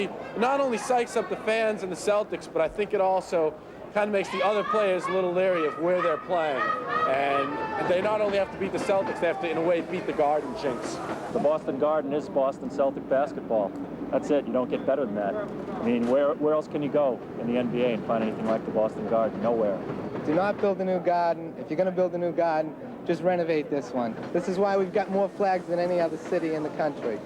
only psychs up the fans and the Celtics, but I think it also kind of makes the other players a little leery of where they're playing. And they not only have to beat the Celtics, they have to, in a way, beat the Garden jinx. The Boston Garden is Boston Celtic basketball. That's it. You don't get better than that. I mean, where else can you go in the NBA and find anything like the Boston Garden? Nowhere. Do not build a new garden. If you're going to build a new garden, just renovate this one. This is why we've got more flags than any other city in the country.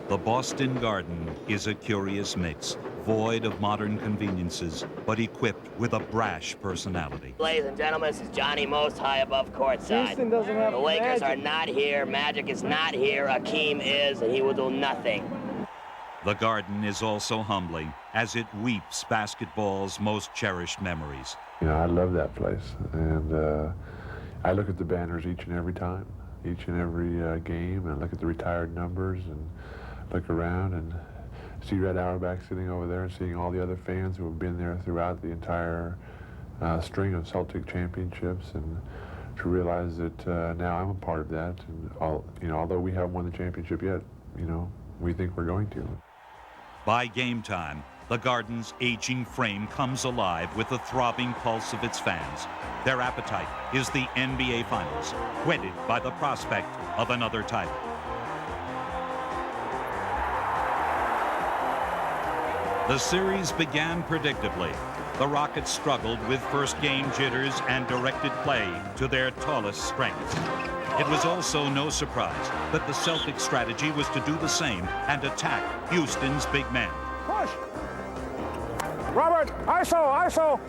The Boston Garden is a curious mix, void of modern conveniences, but equipped with a brash personality. Ladies and gentlemen, this is Johnny Most high above courtside. Houston doesn't have The Lakers Magic. are not here, Magic is not here, Hakeem is, and he will do nothing. The Garden is also humbling, as it weeps basketball's most cherished memories. You know, I love that place, and I look at the banners each and every time, each and every game, and I look at the retired numbers and look around and see Red Auerbach sitting over there and seeing all the other fans who have been there throughout the entire string of Celtic championships, and to realize that now I'm a part of that. And although we haven't won the championship yet, we think we're going to. By game time, the Garden's aging frame comes alive with the throbbing pulse of its fans. Their appetite is the NBA Finals, whetted by the prospect of another title. The series began predictably. The Rockets struggled with first-game jitters and directed play to their tallest strengths. It was also no surprise that the Celtics' strategy was to do the same and attack Houston's big men. Push! Robert, ISO, ISO,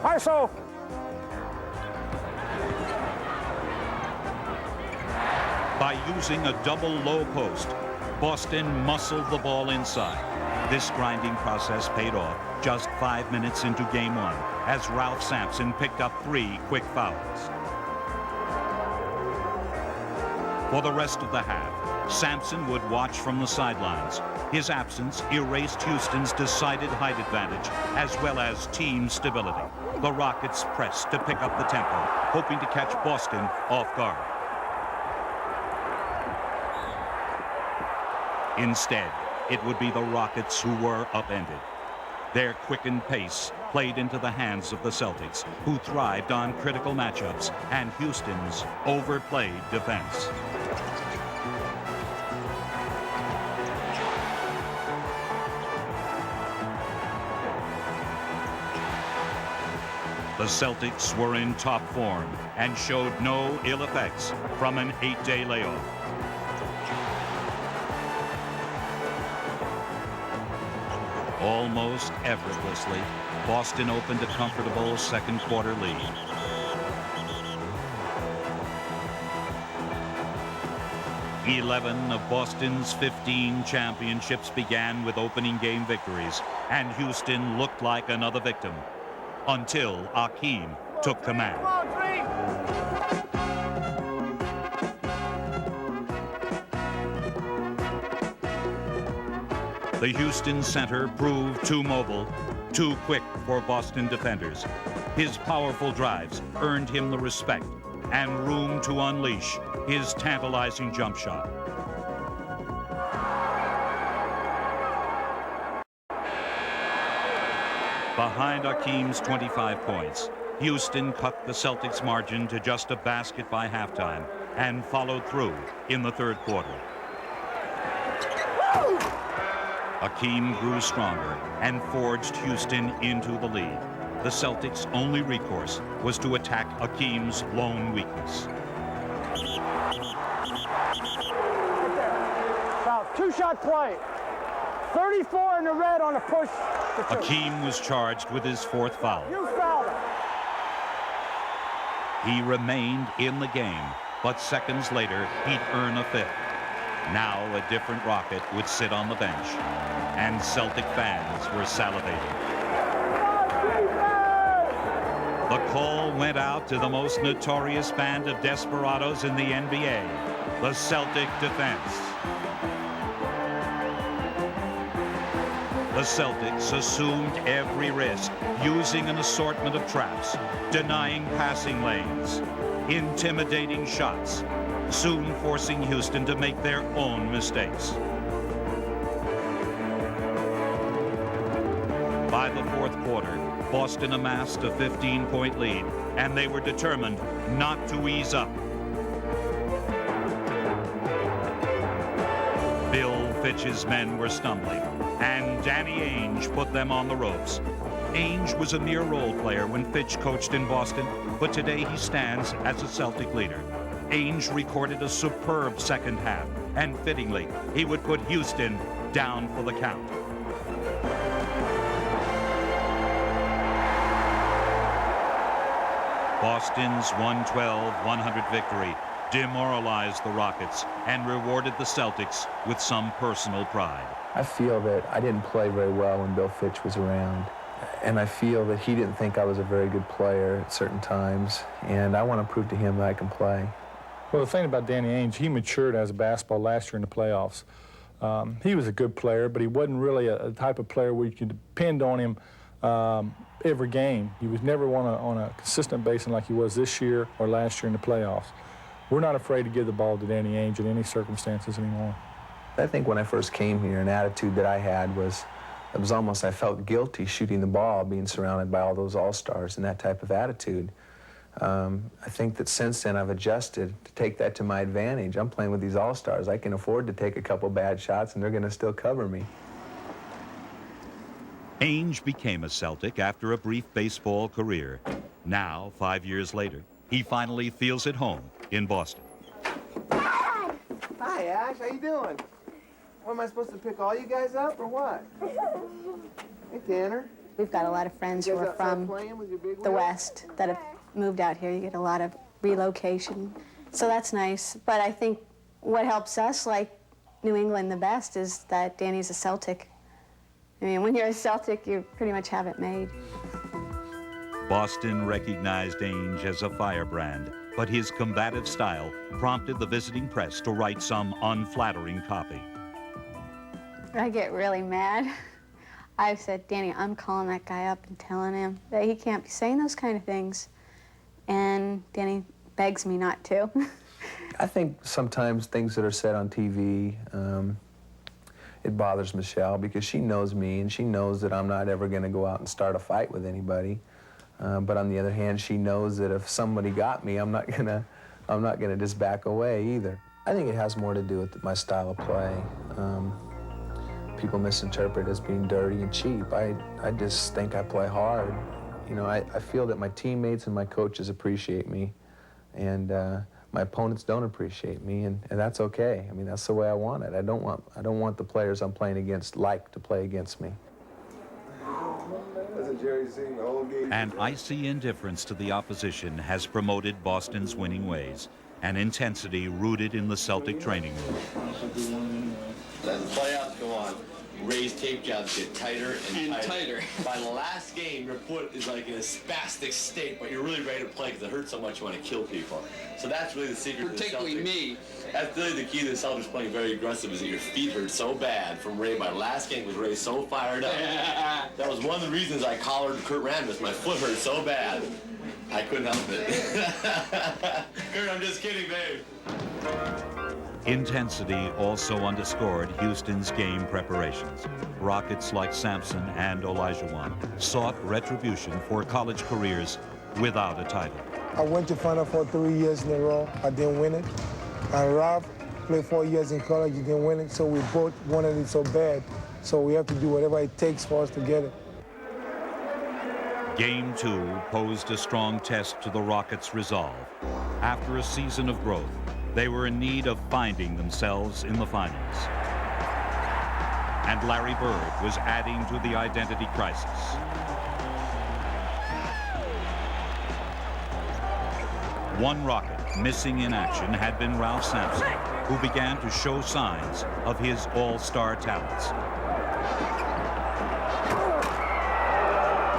ISO. By using a double low post, Boston muscled the ball inside. This grinding process paid off just 5 minutes into game one, as Ralph Sampson picked up 3 quick fouls. For the rest of the half, Sampson would watch from the sidelines. His absence erased Houston's decided height advantage, as well as team stability. The Rockets pressed to pick up the tempo, hoping to catch Boston off guard. Instead, it would be the Rockets who were upended. Their quickened pace played into the hands of the Celtics, who thrived on critical matchups and Houston's overplayed defense. The Celtics were in top form and showed no ill effects from an 8-day layoff. Almost effortlessly, Boston opened a comfortable second quarter lead. "11 of Boston's 15 championships began with opening game victories, and Houston looked like another victim until Hakeem took command. The Houston center proved too mobile, too quick for Boston defenders. His powerful drives earned him the respect and room to unleash his tantalizing jump shot. Behind Hakeem's 25 points, Houston cut the Celtics' margin to just a basket by halftime and followed through in the third quarter. Hakeem grew stronger and forged Houston into the lead. The Celtics' only recourse was to attack Hakeem's lone weakness. Foul, two-shot play. 34 in the red on a push. Hakeem was charged with his fourth foul. You fouled him. He remained in the game, but seconds later, he'd earn a fifth. Now a different Rocket would sit on the bench, and Celtic fans were salivating. The call went out to the most notorious band of desperados in the NBA, the Celtic defense. The Celtics assumed every risk, using an assortment of traps, denying passing lanes, intimidating shots, soon forcing Houston to make their own mistakes. By the fourth quarter, Boston amassed a 15-point lead, and they were determined not to ease up. Bill Fitch's men were stumbling, and Danny Ainge put them on the ropes. Ainge was a mere role player when Fitch coached in Boston, but today he stands as a Celtic leader. Ainge recorded a superb second half, and fittingly, he would put Houston down for the count. Boston's 112-100 victory demoralized the Rockets and rewarded the Celtics with some personal pride. I feel that I didn't play very well when Bill Fitch was around, and I feel that he didn't think I was a very good player at certain times, and I want to prove to him that I can play. Well, the thing about Danny Ainge, he matured as a basketball last year in the playoffs. He was a good player, but he wasn't really a type of player where you could depend on him every game. He was never one on a consistent basis like he was this year or last year in the playoffs. We're not afraid to give the ball to Danny Ainge in any circumstances anymore. I think when I first came here, an attitude that I had was, it was almost I felt guilty shooting the ball, being surrounded by all those all-stars and that type of attitude. I think that since then I've adjusted to take that to my advantage. I'm playing with these all-stars. I can afford to take a couple bad shots and they're going to still cover me. Ainge became a Celtic after a brief baseball career. Now, 5 years later, he finally feels at home in Boston. Hi, Ash. How you doing? What, am I supposed to pick all you guys up or what? Hey, Tanner. We've got a lot of friends who are from the West that have moved out here. You get a lot of relocation, so that's nice. But I think what helps us like New England the best is that Danny's a Celtic. I mean, when you're a Celtic, you pretty much have it made. Boston recognized Ainge as a firebrand, but his combative style prompted the visiting press to write some unflattering copy. I get really mad. I've said, Danny, I'm calling that guy up and telling him that he can't be saying those kind of things. And Danny begs me not to. I think sometimes things that are said on TV, it bothers McHale because she knows me and she knows that I'm not ever going to go out and start a fight with anybody. But on the other hand, she knows that if somebody got me, I'm not gonna just back away either. I think it has more to do with my style of play. People misinterpret it as being dirty and cheap. I just think I play hard. You know, I feel that my teammates and my coaches appreciate me, and my opponents don't appreciate me, and that's okay. I mean, that's the way I want it. I don't want the players I'm playing against to play against me. An icy indifference to the opposition has promoted Boston's winning ways, an intensity rooted in the Celtic training room. As the playoffs go on, Ray's tape jobs get tighter and tighter. By the last game, your foot is like in a spastic state, but you're really ready to play because it hurts so much you want to kill people. So that's really the secret. Particularly me. That's really the key to the Celtics playing very aggressive, is that your feet hurt so bad from Ray. By last game, was Ray so fired up. That was one of the reasons I collared Kurt Rambis. My foot hurt so bad, I couldn't help it. Kurt, I'm just kidding, babe. Intensity also underscored Houston's game preparations. Rockets like Sampson and Olajuwon sought retribution for college careers without a title. I went to Final Four 3 years in a row. I didn't win it. And Ralph played 4 years in college. He didn't win it, so we both wanted it so bad. So we have to do whatever it takes for us to get it. Game 2 posed a strong test to the Rockets' resolve. After a season of growth, they were in need of finding themselves in the finals. And Larry Bird was adding to the identity crisis. One Rocket missing in action had been Ralph Sampson, who began to show signs of his all-star talents.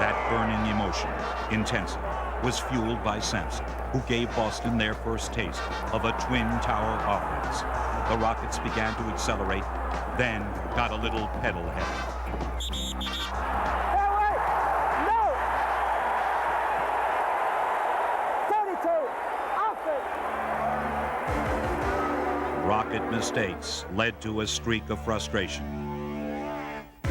That burning emotion, intensity, was fueled by Sampson, who gave Boston their first taste of a Twin Tower offense. The Rockets began to accelerate, then got a little pedal heavy. Hey, wait! No! 32! Offense! Rocket mistakes led to a streak of frustration.